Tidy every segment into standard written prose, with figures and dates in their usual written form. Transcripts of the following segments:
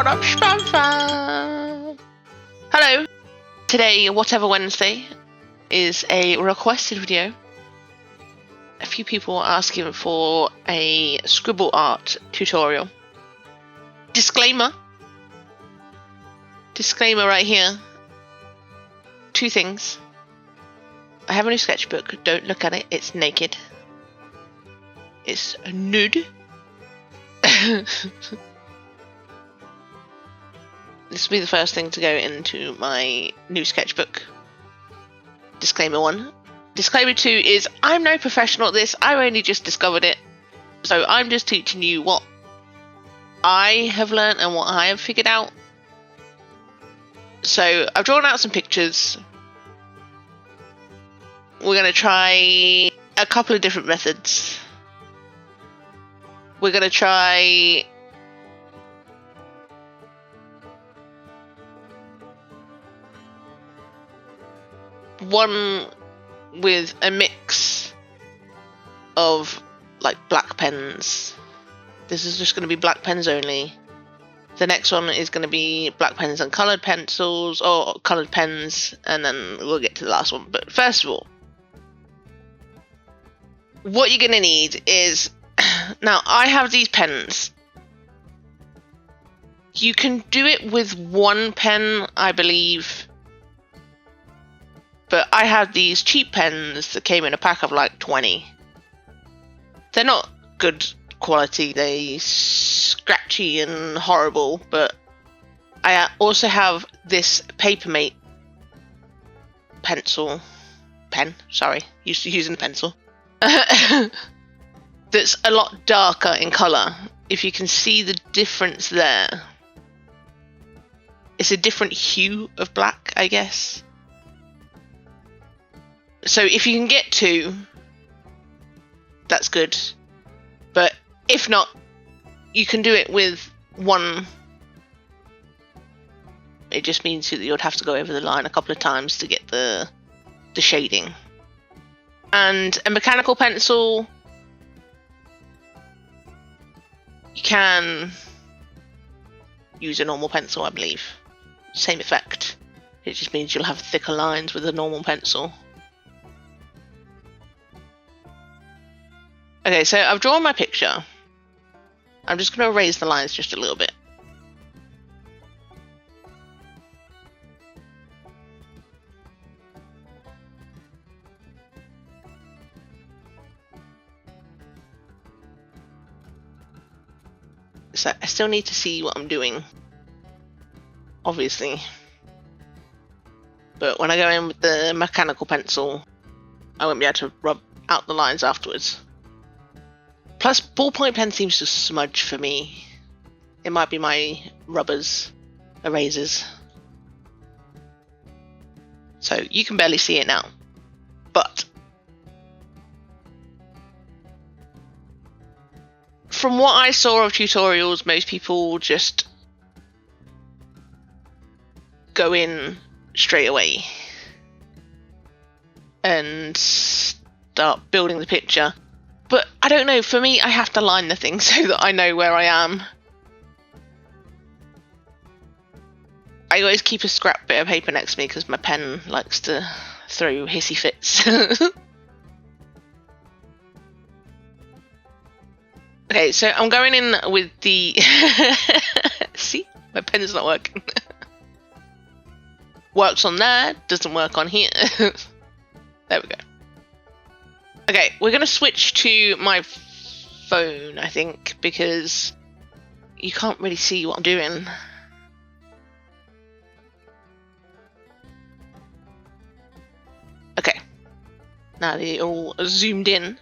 What up, Spam? Hello. Today, Whatever Wednesday, is a requested video. A few people are asking for a Scribble Art tutorial. Disclaimer right here. Two things. I have a new sketchbook. Don't look at it. It's naked. It's nude. This will be the first thing to go into my new sketchbook. Disclaimer 1. Disclaimer 2 is I'm no professional at this. I only just discovered it. So I'm just teaching you what I have learned and what I have figured out. So I've drawn out some pictures. We're going to try a couple of different methods. We're going to try one with a mix of like black pens. This is just going to be black pens only. The next one is going to be black pens and coloured pencils or coloured pens, and then we'll get to the last one. But first of all, what you're going to need is, now I have these pens. You can do it with one pen, I believe. But I have these cheap pens that came in a pack of like 20. They're not good quality, they're scratchy and horrible, but I also have this Papermate using a pencil. That's a lot darker in colour. If you can see the difference there. It's a different hue of black, I guess. So if you can get two, that's good. But if not, you can do it with one. It just means that you'd have to go over the line a couple of times to get the shading. And a mechanical pencil, you can use a normal pencil, I believe. Same effect. It just means you'll have thicker lines with a normal pencil. Okay, so I've drawn my picture. I'm just going to erase the lines just a little bit. So I still need to see what I'm doing, obviously. But when I go in with the mechanical pencil, I won't be able to rub out the lines afterwards. Plus, ballpoint pen seems to smudge for me. It might be my erasers. So you can barely see it now. But from what I saw of tutorials, most people just go in straight away and start building the picture. But I don't know, for me, I have to line the thing so that I know where I am. I always keep a scrap bit of paper next to me because my pen likes to throw hissy fits. Okay, so I'm going in with the... See? My pen's not working. Works on there, doesn't work on here. There we go. Okay, we're going to switch to my phone, I think, because you can't really see what I'm doing. Okay, now they're all zoomed in.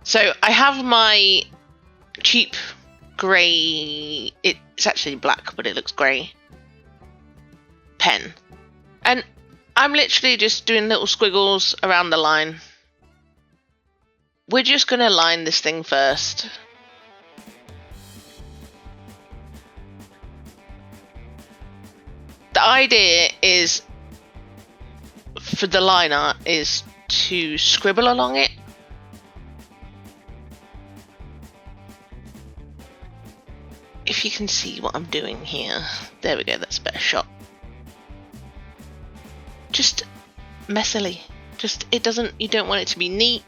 So I have my cheap grey, it's actually black, but it looks grey, pen. And I'm literally just doing little squiggles around the line. We're just going to line this thing first. The idea is, for the line art, is to scribble along it. if you can see what I'm doing here. There we go, that's a better shot. Just messily. Just, it doesn't, you don't want it to be neat.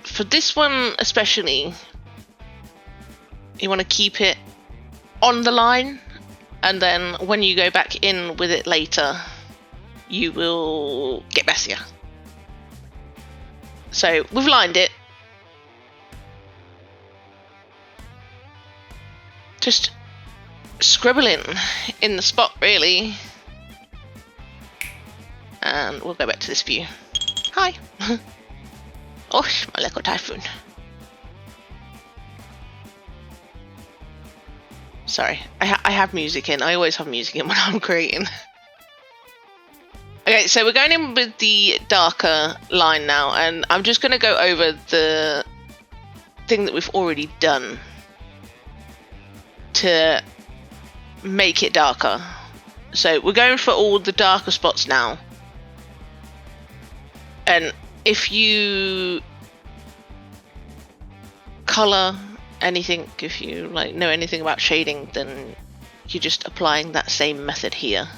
For this one especially, you want to keep it on the line, and then when you go back in with it later, you will get messier. So we've lined it. Just scribbling in the spot, really. And we'll go back to this view. Hi. Oh, my little typhoon. Sorry, I have music in. I always have music in when I'm creating. Okay, so we're going in with the darker line now, and I'm just going to go over the thing that we've already done to make it darker. So we're going for all the darker spots now. And if you color anything, if you know anything about shading, then you're just applying that same method here,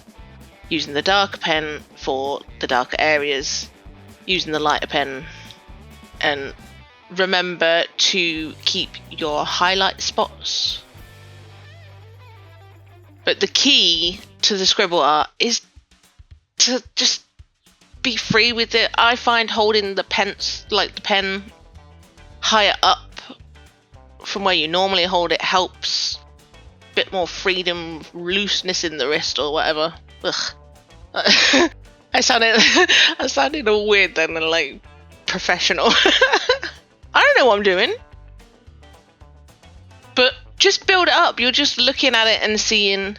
using the darker pen for the darker areas, using the lighter pen, and remember to keep your highlight spots. But the key to the scribble art is to just be free with it. I find holding the pen higher up from where you normally hold it helps. A bit more freedom, looseness in the wrist or whatever. Ugh. I sounded all weird then and like professional. I don't know what I'm doing. But just build it up. You're just looking at it and seeing,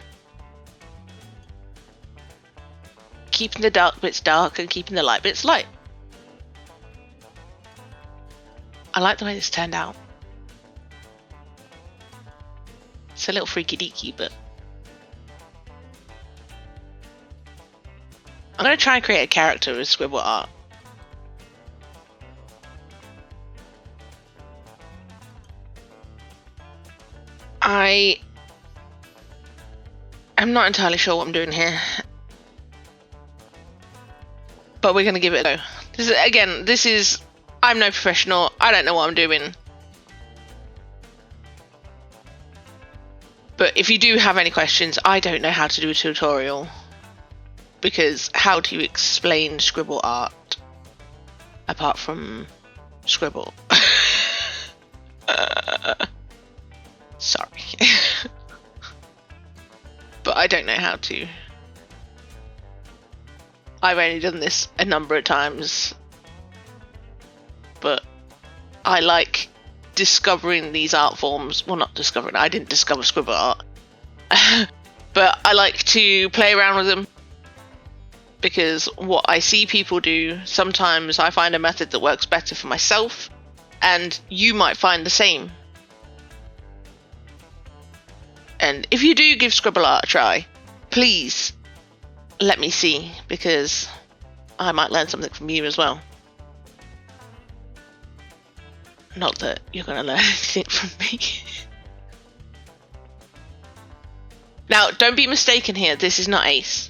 keeping the dark bits dark and keeping the light bits light. I like the way this turned out. It's a little freaky deaky, but I'm going to try and create a character with Scribble Art. I am not entirely sure what I'm doing here, but we're going to give it a go. This is, I'm no professional. I don't know what I'm doing. But if you do have any questions, I don't know how to do a tutorial, because how do you explain Scribble Art apart from scribble? Sorry. But I don't know how to. I've only done this a number of times, but I like discovering these art forms. Well, not discovering, I didn't discover Scribble Art. But I like to play around with them, because what I see people do, sometimes I find a method that works better for myself, and you might find the same. And if you do give Scribble Art a try, please let me see, because I might learn something from you as well. Not that you're going to learn anything from me. Now, don't be mistaken here, this is not Ace.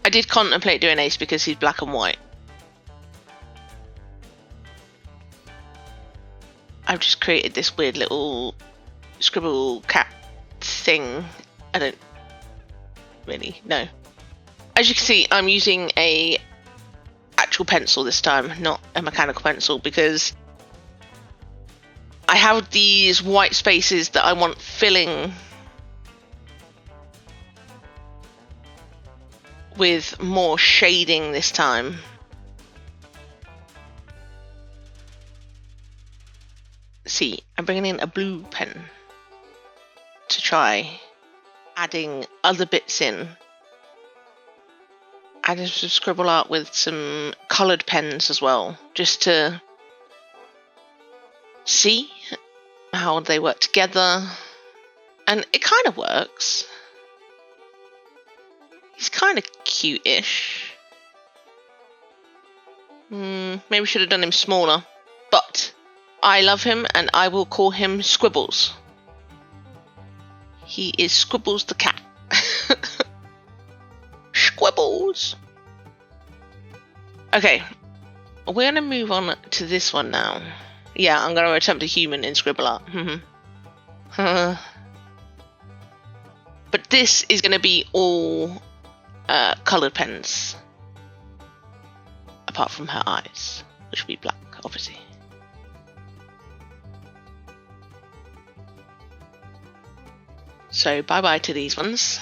I did contemplate doing Ace because he's black and white. I've just created this weird little scribble cat thing. I don't really know. As you can see, I'm using a actual pencil this time, not a mechanical pencil, because I have these white spaces that I want filling with more shading this time. See, I'm bringing in a blue pen to try adding other bits in. Adding some Scribble Art with some coloured pens as well, just to see how they work together. And it kind of works. He's kind of cute-ish. Maybe should have done him smaller, but I love him and I will call him Scribbles. He is Scribbles the cat. Scribbles! Okay, we're going to move on to this one now. Yeah, I'm going to attempt a human in Scribble Art. But this is going to be all coloured pens. Apart from her eyes, which will be black, obviously. So bye-bye to these ones.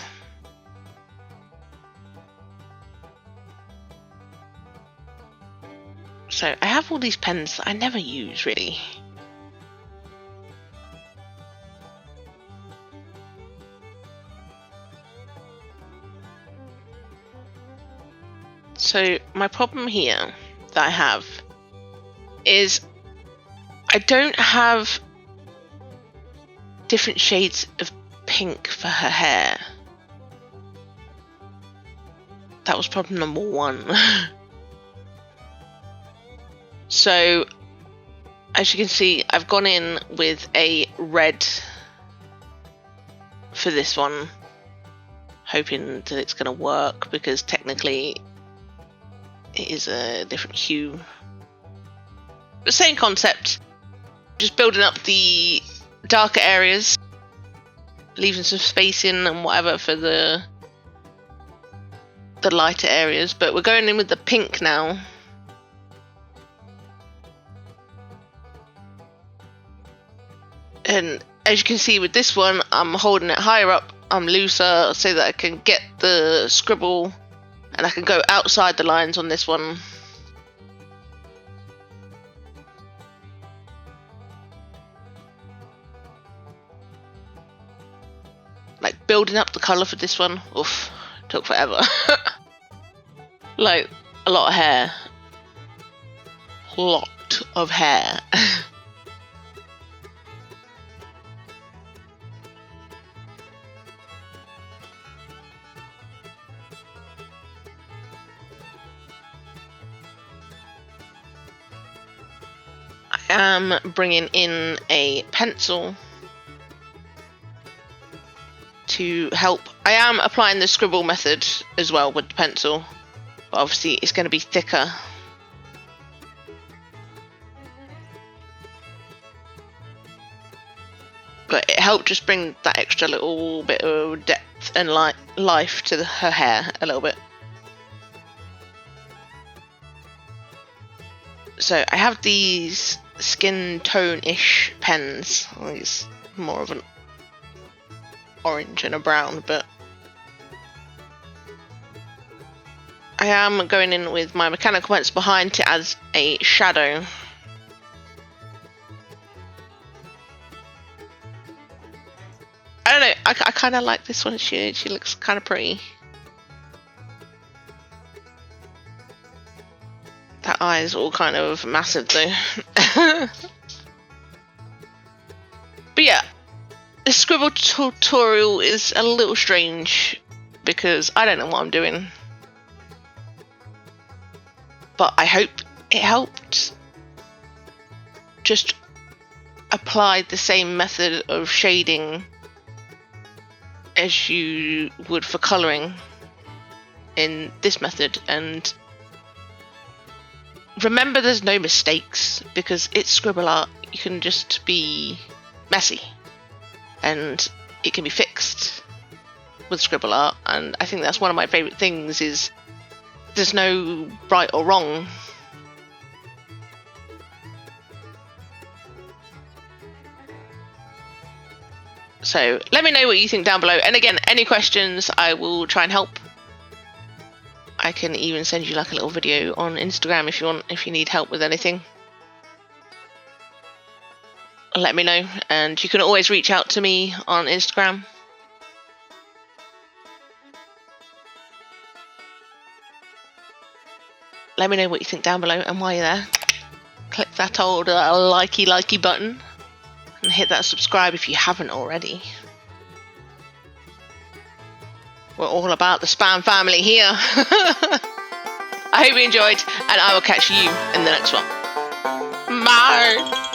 So I have all these pens that I never use, really. So my problem here that I have is I don't have different shades of pink for her hair. That was problem number one. So as you can see, I've gone in with a red for this one, hoping that it's going to work because technically it is a different hue. The same concept, just building up the darker areas, leaving some space in and whatever for the lighter areas, but we're going in with the pink now. And as you can see with this one, I'm holding it higher up, I'm looser so that I can get the scribble and I can go outside the lines on this one. Like building up the colour for this one, oof, took forever. Like a lot of hair. Lot of hair. I am bringing in a pencil to help. I am applying the scribble method as well with the pencil, but obviously it's going to be thicker. But it helped just bring that extra little bit of depth and life to her hair a little bit. So I have these skin tone-ish pens. I think it's more of an orange and a brown, but I am going in with my mechanical pens behind to add a shadow. I don't know, I kind of like this one. She looks kind of pretty. That eye is all kind of massive though. But yeah, this scribble tutorial is a little strange because I don't know what I'm doing. But I hope it helped. Just apply the same method of shading as you would for colouring in this method, and remember there's no mistakes because it's Scribble Art. You can just be messy and it can be fixed with Scribble Art, and I think that's one of my favourite things is there's no right or wrong. So let me know what you think down below, and again, any questions I will try and help. I can even send you like a little video on Instagram if you want, if you need help with anything. Let me know, and you can always reach out to me on Instagram. Let me know what you think down below, and while you're there, click that old likey button and hit that subscribe if you haven't already. We're all about the spam family here. I hope you enjoyed, and I will catch you in the next one. Bye!